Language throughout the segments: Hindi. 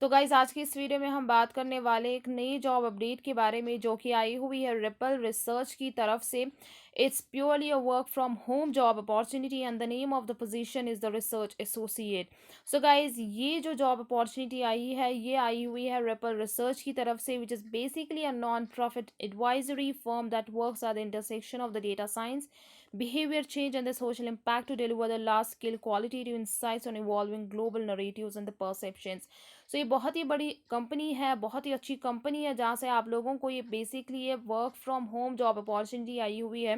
तो गाइज आज की इस वीडियो में हम बात करने वाले एक नई जॉब अपडेट के बारे में जो कि आई हुई है रिपल रिसर्च की तरफ से। It's purely a work from home job opportunity and the name of the position is the research associate. So guys ये जो जॉब अपॉर्चुनिटी आई है ये आई हुई है रिपल रिसर्च की तरफ से, which is basically a non profit advisory firm that works at the intersection of the data science, behavior change, and the social impact to deliver the large scale qualitative insights on evolving global narratives and the perceptions. सो ये बहुत ही बड़ी कंपनी है, बहुत ही अच्छी कंपनी है जहाँ से आप लोगों को ये बेसिकली ये work from home job opportunity आई हुई है।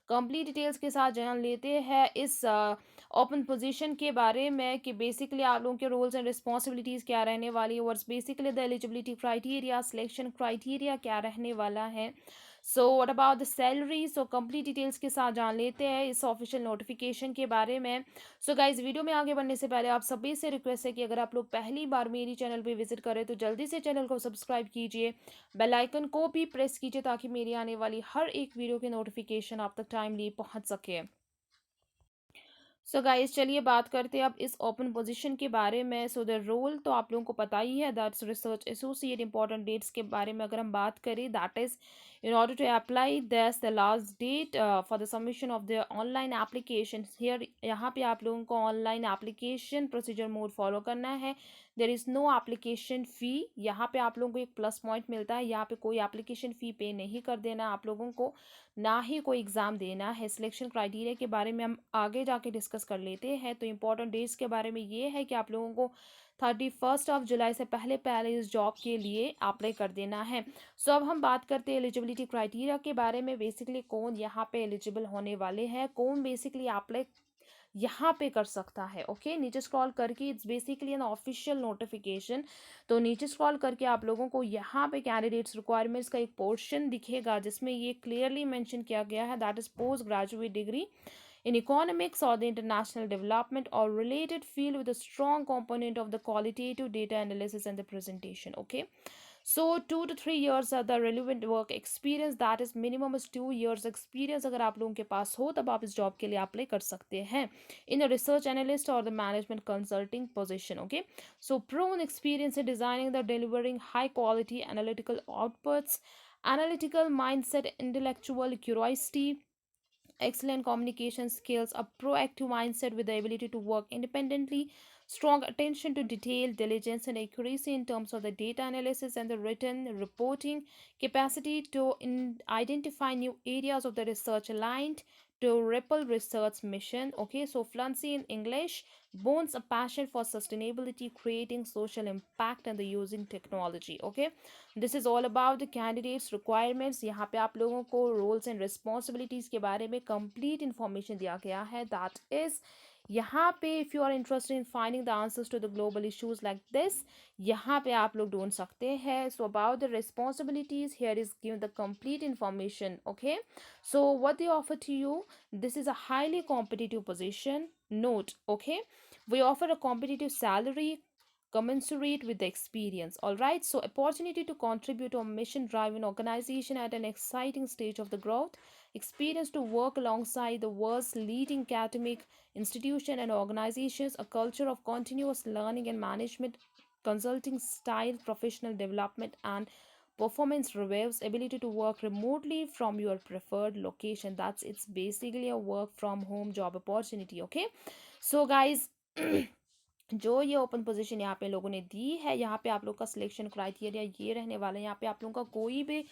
कंप्लीट डिटेल्स के साथ जान लेते हैं इस ओपन पोजीशन के बारे में कि बेसिकली आप लोगों के रोल्स एंड रिस्पॉन्सिबिलिटीज़ क्या रहने वाली है, और basically the eligibility criteria, selection criteria क्या रहने वाला है। So what about the salary, so complete details के साथ जान लेते हैं इस ऑफिशियल नोटिफिकेशन के बारे में। सो गाइज वीडियो में आगे बढ़ने से पहले आप सभी से रिक्वेस्ट है कि अगर आप लोग पहली बार मेरी चैनल पे विजिट करें तो जल्दी से चैनल को सब्सक्राइब कीजिए, बेल आइकन को भी प्रेस कीजिए ताकि मेरी आने वाली हर एक वीडियो की नोटिफिकेशन आप तक टाइमली पहुंच सके। सो गाइस चलिए बात करते हैं अब इस ओपन पोजीशन के बारे में। सो द रोल तो आप लोगों को पता ही है, that's research associate. Important dates के बारे में अगर हम बात करें, that is in order to apply that's the last date for the submission of the online application here. यहाँ पे आप लोगों को online application procedure mode follow करना है। There is no application fee. यहाँ पे आप लोगों को एक प्लस पॉइंट मिलता है, यहाँ पे कोई एप्लीकेशन फ़ी पे नहीं कर देना आप लोगों को, ना ही कोई एग्ज़ाम देना है। सिलेक्शन क्राइटेरिया के बारे में हम आगे जाके डिस्कस कर लेते हैं। तो इंपॉर्टेंट डेट्स के बारे में ये है कि आप लोगों को 31 जुलाई से पहले पहले इस जॉब के लिए अप्लाई कर देना है। सो अब हम बात करते हैं एलिजिबिलिटी क्राइटेरिया के बारे में। बेसिकली कौन यहाँ पे एलिजिबल होने वाले हैं, कौन बेसिकली अप्लाई यहाँ पे कर सकता है। ओके, नीचे स्क्रॉल करके, it's basically an official notification. तो नीचे स्क्रॉल करके आप लोगों को यहाँ पे कैंडिडेट्स रिक्वायरमेंट्स का एक पोर्शन दिखेगा जिसमें ये क्लियरली मेंशन किया गया है, that is post graduate degree in economics or the international development or related field with a strong component of the qualitative data analysis and the presentation. Okay, so 2 to 3 years are the relevant work experience, that is minimum is 2 years experience अगर आप लोगों के पास हो तब आप इस जॉब के लिए अप्लाई कर सकते हैं in a research analyst or the management consulting position. Okay, so proven experience in designing the delivering high quality analytical outputs, analytical mindset, intellectual curiosity, excellent communication skills, a proactive mindset with the ability to work independently, strong attention to detail, diligence, and accuracy in terms of the data analysis and the written reporting, capacity to identify new areas of the research aligned to Ripple Research mission. Okay, so fluency in English, bones a passion for sustainability, creating social impact, and the using technology. Okay, this is all about the candidates requirements. यहाँ पे आप लोगों को रोल्स एंड रिस्पॉन्सिबिलिटीज़ के बारे में कंप्लीट इन्फॉर्मेशन दिया गया है, दैट इज़ यहाँ पे if you are interested in finding the answers to the global issues like this, यहाँ पे आप लोग ढूंढ सकते हैं। So about the responsibilities here is given the complete information. Okay, so what they offer to you, this is a highly competitive position, note. Okay, we offer a competitive salary commensurate with the experience. All right, so opportunity to contribute to a mission driven organization at an exciting stage of the growth, experience to work alongside the world's leading academic institution and organizations, a culture of continuous learning and management consulting style, professional development, and performance reviews, ability to work remotely from your preferred location. That's it's basically a work from home job opportunity. Okay, so guys, जो ये ओपन पोजीशन यहाँ पे लोगों ने दी है, यहाँ पे आप लोग का सिलेक्शन क्राइटेरिया ये रहने वाला है। यहाँ पे आप लोगों का कोई भी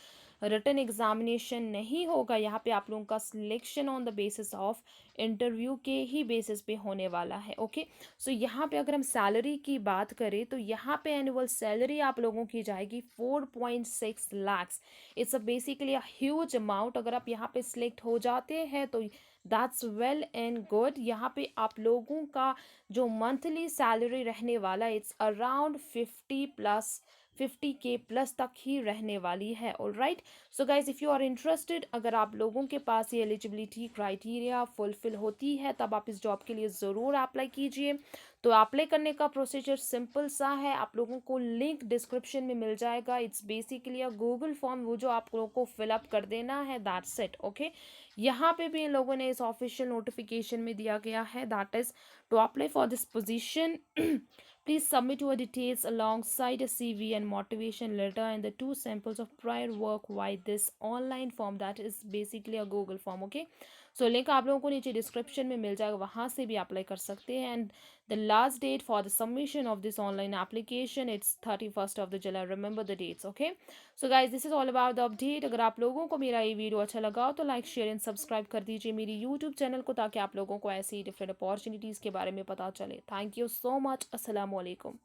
रिटन एग्जामिनेशन नहीं होगा, यहाँ पे आप लोगों का selection on the basis of interview के ही बेसिस पे होने वाला है। ओके, सो यहाँ पे अगर हम सैलरी की बात करें तो यहाँ पे एनुअल सैलरी आप लोगों की जाएगी 4.6 lakhs। It's a basically a huge amount. अगर आप यहाँ पे सिलेक्ट हो जाते हैं तो दैट्स वेल एंड गुड। यहाँ पे आप लोगों का जो मंथली सैलरी रहने वाला है इट्स अराउंड 50 प्लस तक ही रहने वाली है। All right, so guys if you are interested, अगर आप लोगों के पास ये एलिजिबिलिटी क्राइटेरिया फुलफिल होती है तब आप इस जॉब के लिए ज़रूर अप्लाई कीजिए। तो अप्लाई करने का प्रोसीजर सिंपल सा है, आप लोगों को लिंक डिस्क्रिप्शन में मिल जाएगा। It's basically a Google form, वो जो आप लोगों को फिलअप कर देना है, दैट्स इट। ओके, यहाँ पे भी इन लोगों ने इस ऑफिशियल नोटिफिकेशन में दिया गया है, that is to apply for this position please submit your details alongside a CV and motivation letter and the two samples of prior work via this online form that is basically a Google form. Okay, so link आप लोगों को नीचे डिस्क्रिप्शन में मिल जाएगा, वहाँ से भी अप्लाई कर सकते हैं। And the last date for the submission of this online application it's 31st of July, remember the dates. Okay, so guys this is all about the update. अगर आप लोगों को मेरा ये वीडियो अच्छा लगा हो तो लाइक शेयर एंड सब्सक्राइब कर दीजिए मेरी यूट्यूब चैनल को, ताकि आप लोगों को ऐसी डिफरेंट अपॉर्चुनिटीज़ के बारे में पता चले। Thank you so much. अस्सलाम वालेकुम।